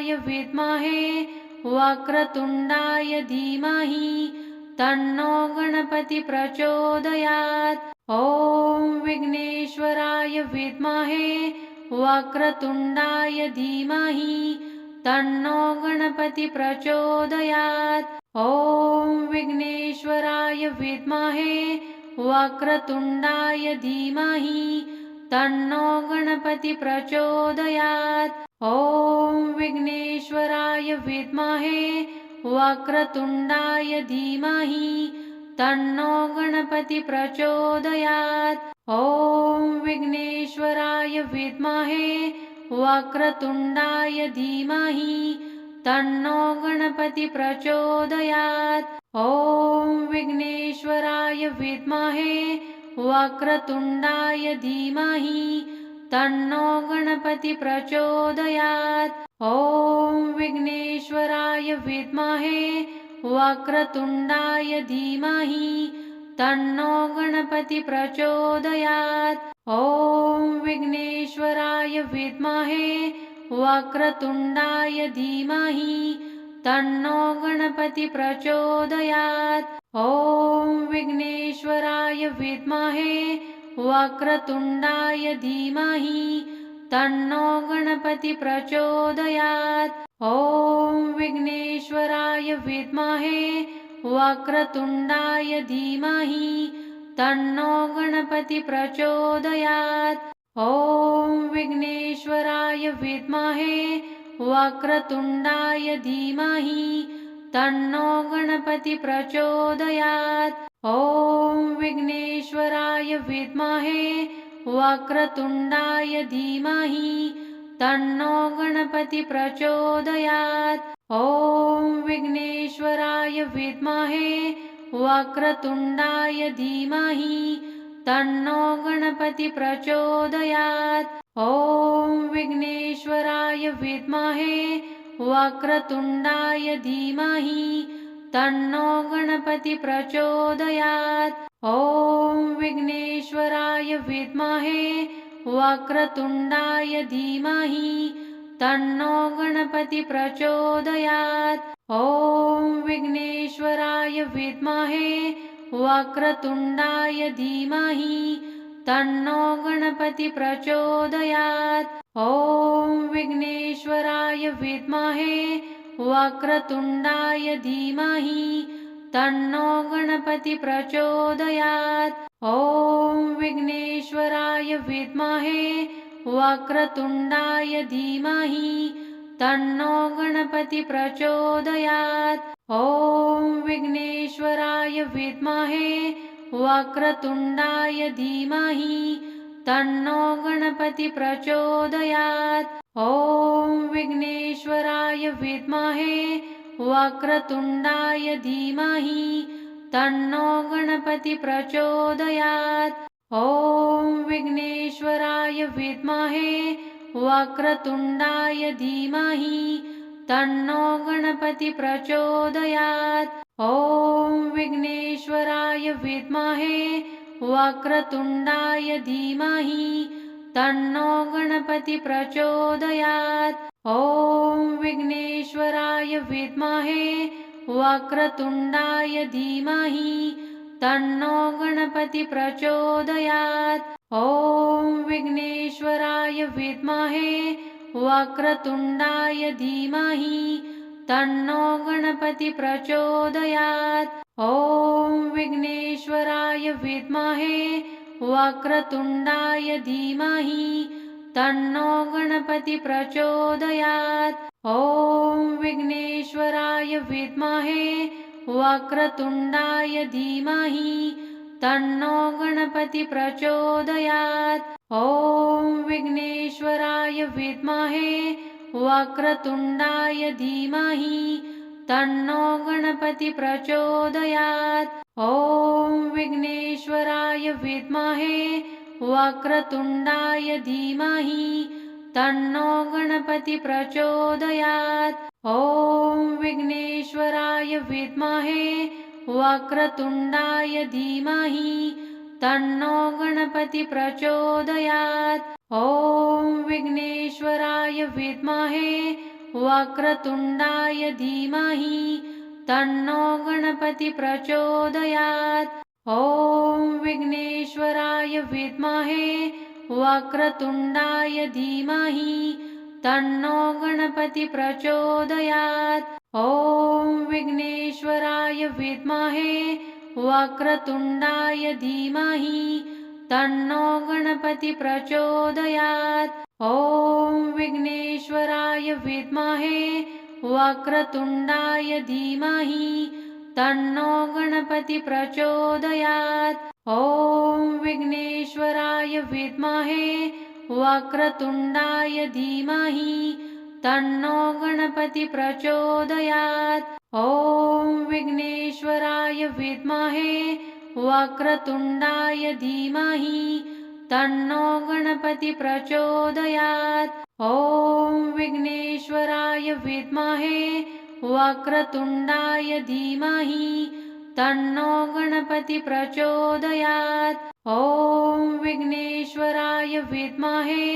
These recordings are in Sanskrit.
विघ्नेश्वराय विद्महे वक्रतुण्डाय धीमहि तन्नो गणपति प्रचोदयात्। ॐ विघ्नेश्वराय विद्महे वक्रतुण्डाय धीमहि तन्नो गणपति प्रचोदयात्। ॐ विघ्नेश्वराय विद्महे वक्रतुण्डाय धीमहि तन्नो गणपति प्रचोदयात्। ॐ विघ्नेश्वराय विद्महे वक्रतुण्डाय धीमहि तन्नो गणपति प्रचोदयात्। ॐ विघ्नेश्वराय विद्महे वक्रतुण्डाय धीमहि तन्नो गणपति प्रचोदयात्। ॐ विघ्नेश्वराय विद्महे वक्रतुण्डाय धीमहि तन्नो गणपति प्रचोदयात्। ॐ विघ्नेश्वराय विद्महे वक्रतुण्डाय धीमहि तन्नो गणपति प्रचोदयात्। ॐ विघ्नेश्वराय विद्महे वक्रतुण्डाय धीमहि तन्नो गणपति प्रचोदयात्। ॐ विघ्नेश्वराय विद्महे वक्रतुण्डाय धीमहि तन्नो गणपति प्रचोदयात्। ॐ विघ्नेश्वराय विद्महे वक्रतुण्डाय धीमहि तन्नो गणपति प्रचोदयात्। ॐ विघ्नेश्वराय विद्महे वक्रतुण्डाय धीमहि तन्नो गणपति प्रचोदयात्। ॐ विघ्नेश्वराय विद्महे वक्रतुण्डाय धीमहि तन्नो गणपति प्रचोदयात्। ॐ विघ्नेश्वराय विद्महे वक्रतुण्डाय धीमहि तन्नो गणपति प्रचोदयात्। ॐ विघ्नेश्वराय विद्महे वक्रतुण्डाय धीमहि तन्नो गणपति प्रचोदयात्। ॐ विघ्नेश्वराय विद्महे वक्रतुण्डाय धीमहि तन्नो गणपति प्रचोदयात्। ॐ विघ्नेश्वराय विद्महे वक्रतुण्डाय धीमहि तन्नो गणपति प्रचोदयात्। ॐ विघ्नेश्वराय विद्महे वक्रतुण्डाय धीमहि तन्नो गणपति प्रचोदयात्। ॐ विघ्नेश्वराय विद्महे वक्रतुण्डाय धीमहि तन्नो गणपति प्रचोदयात्। ॐ विघ्नेश्वराय विद्महे वक्रतुण्डाय धीमहि तन्नो गणपति प्रचोदयात्। ॐ विघ्नेश्वराय विद्महे वक्रतुण्डाय धीमहि तन्नो गणपति प्रचोदयात्। ॐ विघ्नेश्वराय विद्महे वक्रतुण्डाय धीमहि तन्नो गणपति प्रचोदयात्। ॐ विघ्नेश्वराय विद्महे वक्रतुण्डाय धीमहि तन्नो गणपति प्रचोदयात्। ॐ विघ्नेश्वराय विद्महे वक्रतुण्डाय धीमहि तन्नो गणपति प्रचोदयात्। ॐ विघ्नेश्वराय विद्महे वक्रतुण्डाय धीमहि तन्नो गणपति प्रचोदयात्। ॐ विघ्नेश्वराय विद्महे वक्रतुण्डाय धीमहि तन्नो गणपति प्रचोदयात्। ॐ विघ्नेश्वराय विद्महे वक्रतुण्डाय धीमहि तन्नो गणपति प्रचोदयात्। ॐ विघ्नेश्वराय विद्महे वक्रतुण्डाय धीमहि तन्नो गणपति प्रचोदयात्। ॐ विघ्नेश्वराय विद्महे वक्रतुण्डाय धीमहि तन्नो गणपति प्रचोदयात्। ॐ विघ्नेश्वराय विद्महे वक्रतुण्डाय धीमहि तन्नो गणपति प्रचोदयात्। ॐ विघ्नेश्वराय विद्महे वक्रतुण्डाय धीमहि तन्नो गणपति प्रचोदयात्। ॐ विघ्नेश्वराय विद्महे वक्रतुण्डाय धीमहि तन्नो गणपति प्रचोदयात्। ॐ विघ्नेश्वराय विद्महे वक्रतुण्डाय धीमहि तन्नो गणपति प्रचोदयात्। ॐ विघ्नेश्वराय विद्महे वक्रतुण्डाय धीमहि तन्नो गणपति प्रचोदयात्। ॐ विघ्नेश्वराय विद्महे वक्रतुण्डाय धीमहि तन्नो गणपति प्रचोदयात्। ॐ विघ्नेश्वराय विद्महे वक्रतुण्डाय धीमहि तन्नो गणपति प्रचोदयात्। ॐ विघ्नेश्वराय विद्महे वक्रतुण्डाय धीमहि तन्नो गणपति प्रचोदयात्। ॐ विघ्नेश्वराय विद्महे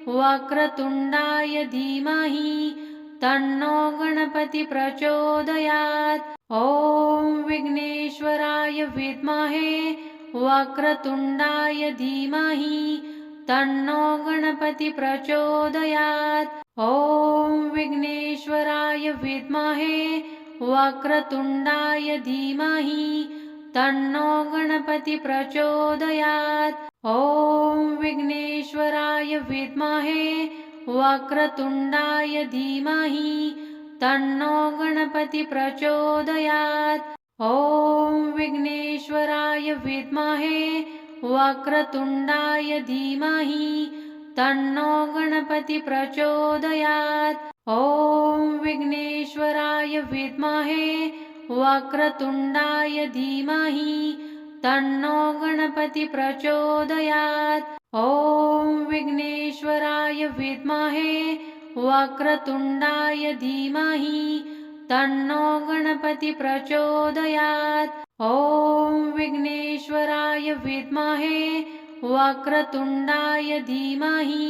वक्रतुण्डाय धीमहि तन्नो गणपति प्रचोदयात्। ॐ विघ्नेश्वराय विद्महे वक्रतुण्डाय धीमहि तन्नो गणपति प्रचोदयात्। ॐ विघ्नेश्वराय विद्महे वक्रतुण्डाय धीमहि तन्नो गणपति प्रचोदयात्। ॐ विघ्नेश्वराय विद्महे वक्रतुण्डाय धीमहि तन्नो गणपति प्रचोदयात्। ॐ विघ्नेश्वराय विद्महे वक्रतुण्डाय धीमहि तन्नो गणपति प्रचोदयात्। ॐ विघ्नेश्वराय विद्महे वक्रतुण्डाय धीमहि तन्नो गणपति प्रचोदयात्। ॐ विघ्नेश्वराय विद्महे वक्रतुण्डाय धीमहि तन्नो गणपति प्रचोदयात्। ॐ विघ्नेश्वराय विद्महे वक्रतुण्डाय धीमहि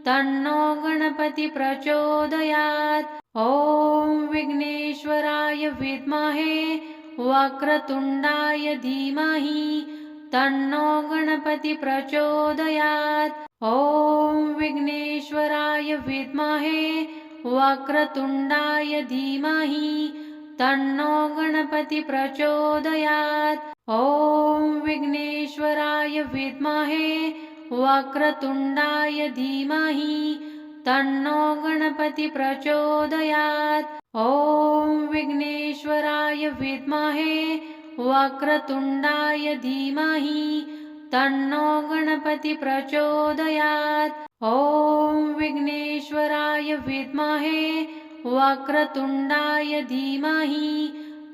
तन्नो गणपति प्रचोदयात्। ॐ विघ्नेश्वराय विद्महे वक्रतुण्डाय धीमहि तन्नो गणपति प्रचोदयात्। ॐ विघ्नेश्वराय विद्महे वक्रतुण्डाय धीमहि तन्नो गणपति प्रचोदयात्। ॐ विघ्नेश्वराय विद्महे वक्रतुण्डाय धीमहि तन्नो गणपति प्रचोदयात्। ॐ विघ्नेश्वराय विद्महे वक्रतुण्डाय धीमहि तन्नो गणपति प्रचोदयात्। ॐ विघ्नेश्वराय विद्महे वक्रतुण्डाय धीमहि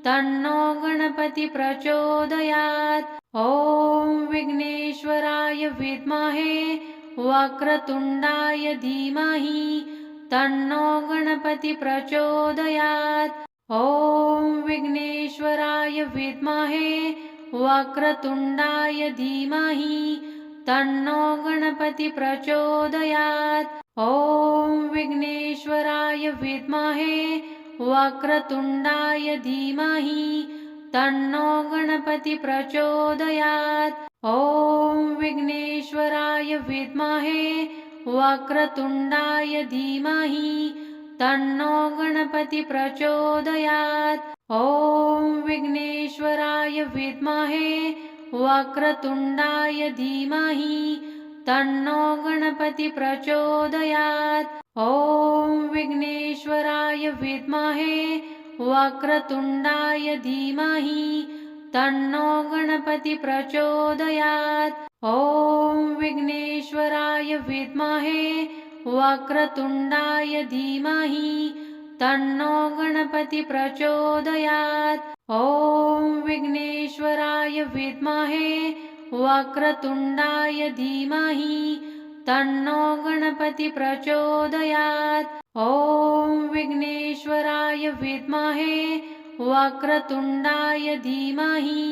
तन्नो गणपति प्रचोदयात्। ॐ विघ्नेश्वराय विद्महे वक्रतुण्डाय धीमहि तन्नो गणपति प्रचोदयात्। ॐ विघ्नेश्वराय विद्महे वक्रतुण्डाय धीमहि तन्नो गणपति प्रचोदयात्। ॐ विघ्नेश्वराय विद्महे वक्रतुण्डाय धीमहि तन्नो गणपति प्रचोदयात्। ॐ विघ्नेश्वराय विद्महे वक्रतुण्डाय धीमहि तन्नो गणपति प्रचोदयात्। ॐ विघ्नेश्वराय विद्महे वक्रतुण्डाय धीमहि तन्नो गणपति प्रचोदयात्। ॐ विघ्नेश्वराय विद्महे वक्रतुण्डाय धीमहि तन्नो गणपति प्रचोदयात्। ॐ विघ्नेश्वराय विद्महे वक्रतुण्डाय धीमहि तन्नो गणपति प्रचोदयात्। ॐ विघ्नेश्वराय विद्महे वक्रतुण्डाय धीमहि तन्नो गणपति प्रचोदयात्। ॐ विघ्नेश्वराय विद्महे वक्रतुण्डाय धीमहि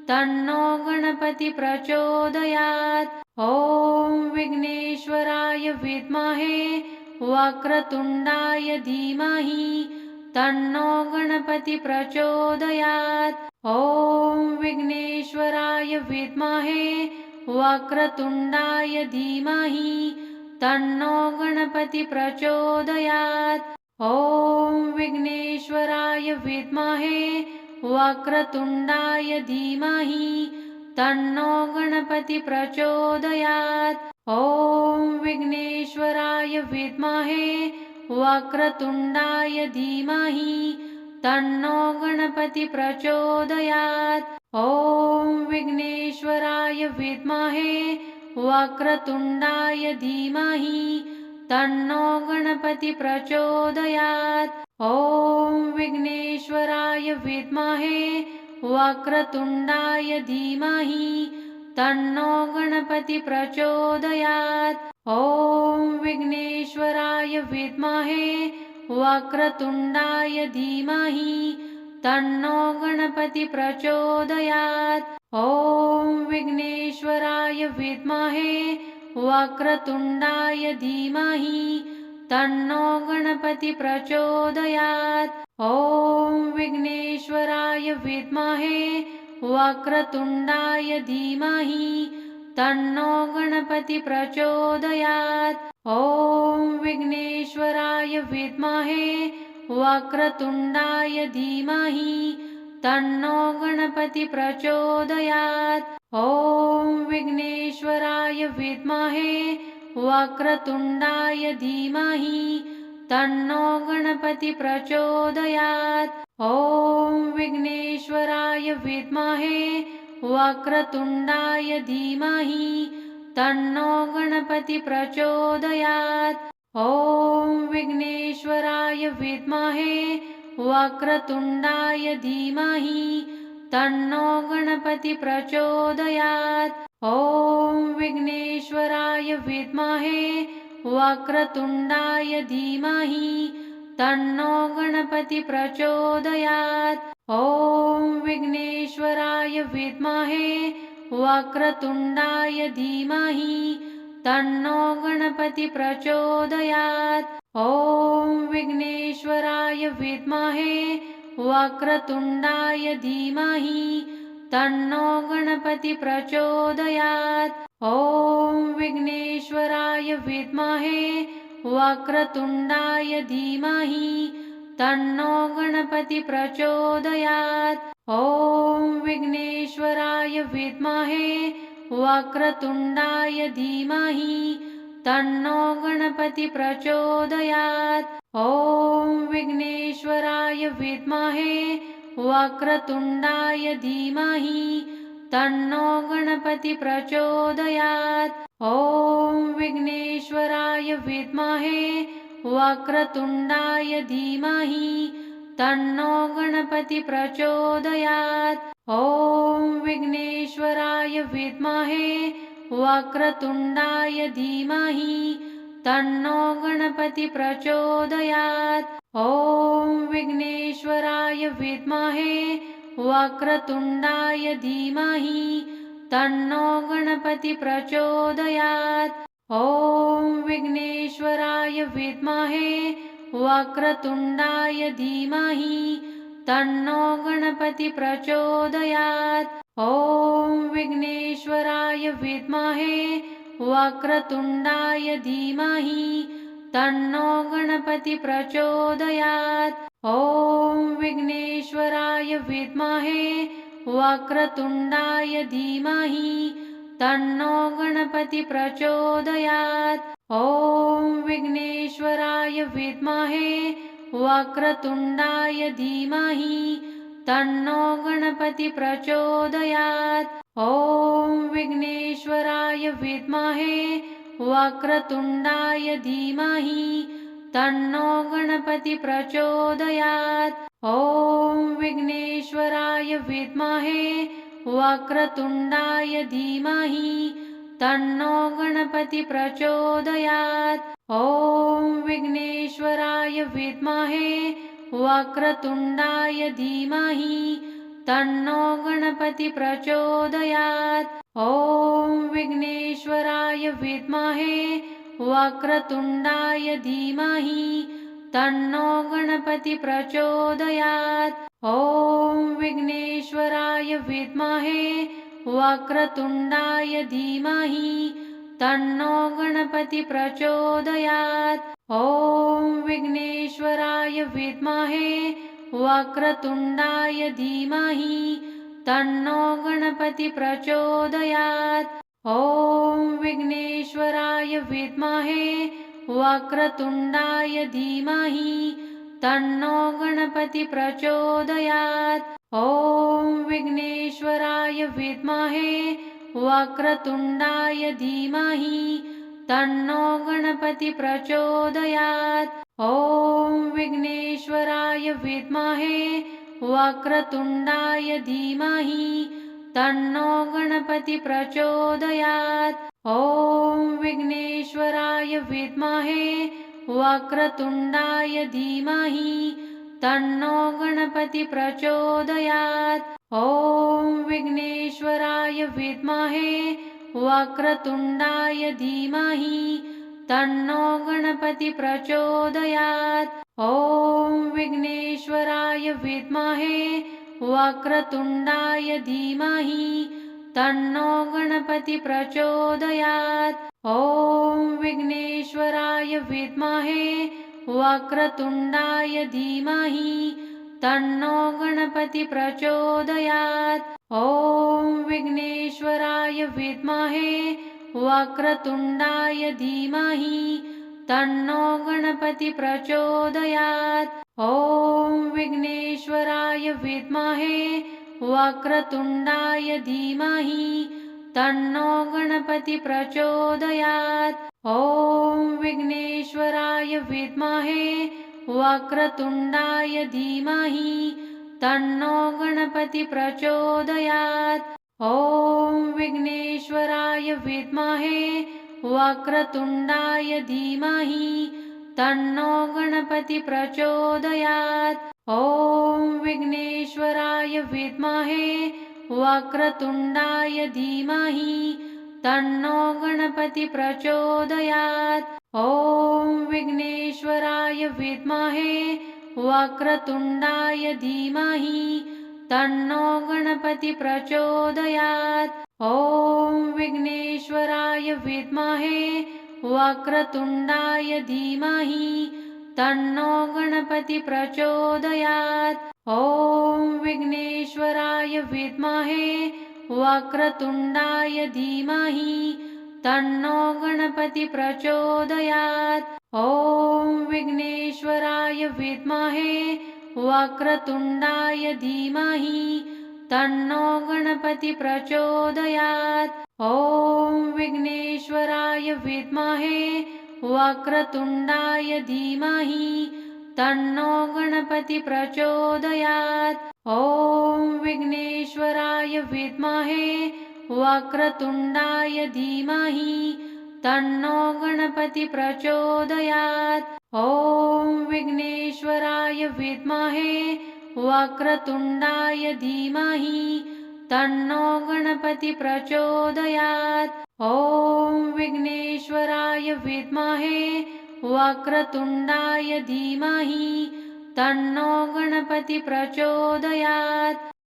तन्नो गणपति प्रचोदयात्। ॐ विघ्नेश्वराय विद्महे वक्रतुण्डाय धीमहि तन्नो गणपति प्रचोदयात्। ॐ विघ्नेश्वराय विद्महे वक्रतुण्डाय धीमहि तन्नो गणपति प्रचोदयात्। ॐ विघ्नेश्वराय विद्महे वक्रतुण्डाय धीमहि तन्नो गणपति प्रचोदयात्। ॐ विघ्नेश्वराय विद्महे वक्रतुण्डाय धीमहि तन्नो गणपति प्रचोदयात्। ॐ विघ्नेश्वराय विद्महे वक्रतुण्डाय धीमहि तन्नो गणपति प्रचोदयात्। ॐ विघ्नेश्वराय विद्महे वक्रतुण्डाय धीमहि तन्नो गणपति प्रचोदयात्। ॐ विघ्नेश्वराय विद्महे वक्रतुण्डाय धीमहि तन्नो गणपति प्रचोदयात्। ॐ विघ्नेश्वराय विद्महे वक्रतुण्डाय धीमहि तन्नो गणपति प्रचोदयात्। ॐ विघ्नेश्वराय विद्महे वक्रतुण्डाय धीमहि तन्नो गणपति प्रचोदयात्। ॐ विघ्नेश्वराय विद्महे वक्रतुण्डाय धीमहि तन्नो गणपति प्रचोदयात्। ॐ विघ्नेश्वराय विद्महे वक्रतुण्डाय धीमहि तन्नो गणपति प्रचोदयात्। ॐ विघ्नेश्वराय विद्महे वक्रतुण्डाय धीमहि तन्नो गणपति प्रचोदयात्। ॐ विघ्नेश्वराय विद्महे वक्रतुण्डाय धीमहि तन्नो गणपति प्रचोदयात्। ॐ विघ्नेश्वराय विद्महे वक्रतुण्डाय धीमहि तन्नो गणपति प्रचोदयात्। ॐ विघ्नेश्वराय विद्महे वक्रतुण्डाय धीमहि तन्नो गणपति प्रचोदयात्। ॐ विघ्नेश्वराय विद्महे वक्रतुण्डाय धीमहि तन्नो गणपति प्रचोदयात्। ॐ विघ्नेश्वराय विद्महे वक्रतुण्डाय धीमहि तन्नो गणपति प्रचोदयात्। ॐ विघ्नेश्वराय विद्महे वक्रतुण्डाय धीमहि तन्नो गणपति प्रचोदयात्। ॐ विघ्नेश्वराय विद्महे वक्रतुण्डाय धीमहि तन्नो गणपति प्रचोदयात्। ॐ विघ्नेश्वराय विद्महे वक्रतुण्डाय धीमहि तन्नो गणपति प्रचोदयात्। ॐ विघ्नेश्वराय विद्महे वक्रतुण्डाय धीमहि तन्नो गणपति प्रचोदयात्। ॐ विघ्नेश्वराय विद्महे वक्रतुण्डाय धीमहि तन्नो गणपति प्रचोदयात्। ॐ विघ्नेश्वराय विद्महे वक्रतुण्डाय धीमहि तन्नो गणपति प्रचोदयात्। ॐ विघ्नेश्वराय विद्महे वक्रतुण्डाय धीमहि तन्नो गणपति प्रचोदयात्। ॐ विघ्नेश्वराय विद्महे वक्रतुण्डाय धीमहि तन्नो गणपति प्रचोदयात्। ॐ विघ्नेश्वराय विद्महे वक्रतुण्डाय धीमहि तन्नो गणपति प्रचोदयात्। ॐ विघ्नेश्वराय विद्महे वक्रतुण्डाय धीमहि तन्नो गणपति प्रचोदयात्। ॐ विघ्नेश्वराय विद्महे वक्रतुण्डाय धीमहि तन्नो गणपति प्रचोदयात्। ॐ विघ्नेश्वराय विद्महे वक्रतुण्डाय धीमहि तन्नो गणपति प्रचोदयात्। ॐ विघ्नेश्वराय विद्महे वक्रतुण्डाय धीमहि तन्नो गणपति प्रचोदयात्। ॐ विघ्नेश्वराय विद्महे वक्रतुण्डाय धीमहि तन्नो गणपति प्रचोदयात्। ॐ विघ्नेश्वराय विद्महे वक्रतुण्डाय धीमहि तन्नो गणपति प्रचोदयात्। ॐ विघ्नेश्वराय विद्महे वक्रतुण्डाय धीमहि तन्नो गणपति प्रचोदयात्। ॐ विघ्नेश्वराय विद्महे वक्रतुण्डाय धीमहि तन्नो गणपति प्रचोदयात्। ॐ विघ्नेश्वराय विद्महे वक्रतुण्डाय धीमहि तन्नो गणपति प्रचोदयात्। ॐ विघ्नेश्वराय विद्महे वक्रतुण्डाय धीमहि तन्नो गणपति प्रचोदयात्। ॐ विघ्नेश्वराय विद्महे वक्रतुण्डाय धीमहि तन्नो गणपति प्रचोदयात्। ॐ विघ्नेश्वराय विद्महे वक्रतुण्डाय धीमहि तन्नो गणपति प्रचोदयात्। ॐ विघ्नेश्वराय विद्महे वक्रतुण्डाय धीमहि तन्नो गणपति प्रचोदयात्। ॐ विघ्नेश्वराय विद्महे वक्रतुण्डाय धीमहि तन्नो गणपति प्रचोदयात्। ॐ विघ्नेश्वराय विद्महे वक्रतुण्डाय धीमहि तन्नो गणपति प्रचोदयात्। ॐ विघ्नेश्वराय विद्महे वक्रतुण्डाय धीमहि तन्नो गणपति प्रचोदयात्। ॐ विघ्नेश्वराय विद्महे वक्रतुण्डाय धीमहि तन्नो गणपति प्रचोदयात्। ॐ विघ्नेश्वराय विद्महे वक्रतुण्डाय धीमहि तन्नो गणपति प्रचोदयात्। ॐ विघ्नेश्वराय विद्महे वक्रतुण्डाय धीमहि तन्नो गणपति प्रचोदयात्। ॐ विघ्नेश्वराय विद्महे वक्रतुण्डाय धीमहि तन्नो गणपति प्रचोदयात्। ॐ विघ्नेश्वराय विद्महे वक्रतुण्डाय धीमहि तन्नो गणपति प्रचोदयात्। ॐ विघ्नेश्वराय विद्महे वक्रतुण्डाय धीमहि तन्नो गणपति प्रचोदयात्। ॐ विघ्नेश्वराय विद्महे वक्रतुण्डाय धीमहि तन्नो गणपति प्रचोदयात्। ॐ विघ्नेश्वराय विद्महे वक्रतुण्डाय धीमहि तन्नो गणपति प्रचोदयात्। ॐ विघ्नेश्वराय विद्महे वक्रतुण्डाय धीमहि तन्नो गणपति प्रचोदयात्। ॐ विघ्नेश्वराय विद्महे वक्रतुण्डाय धीमहि तन्नो गणपति प्रचोदयात्।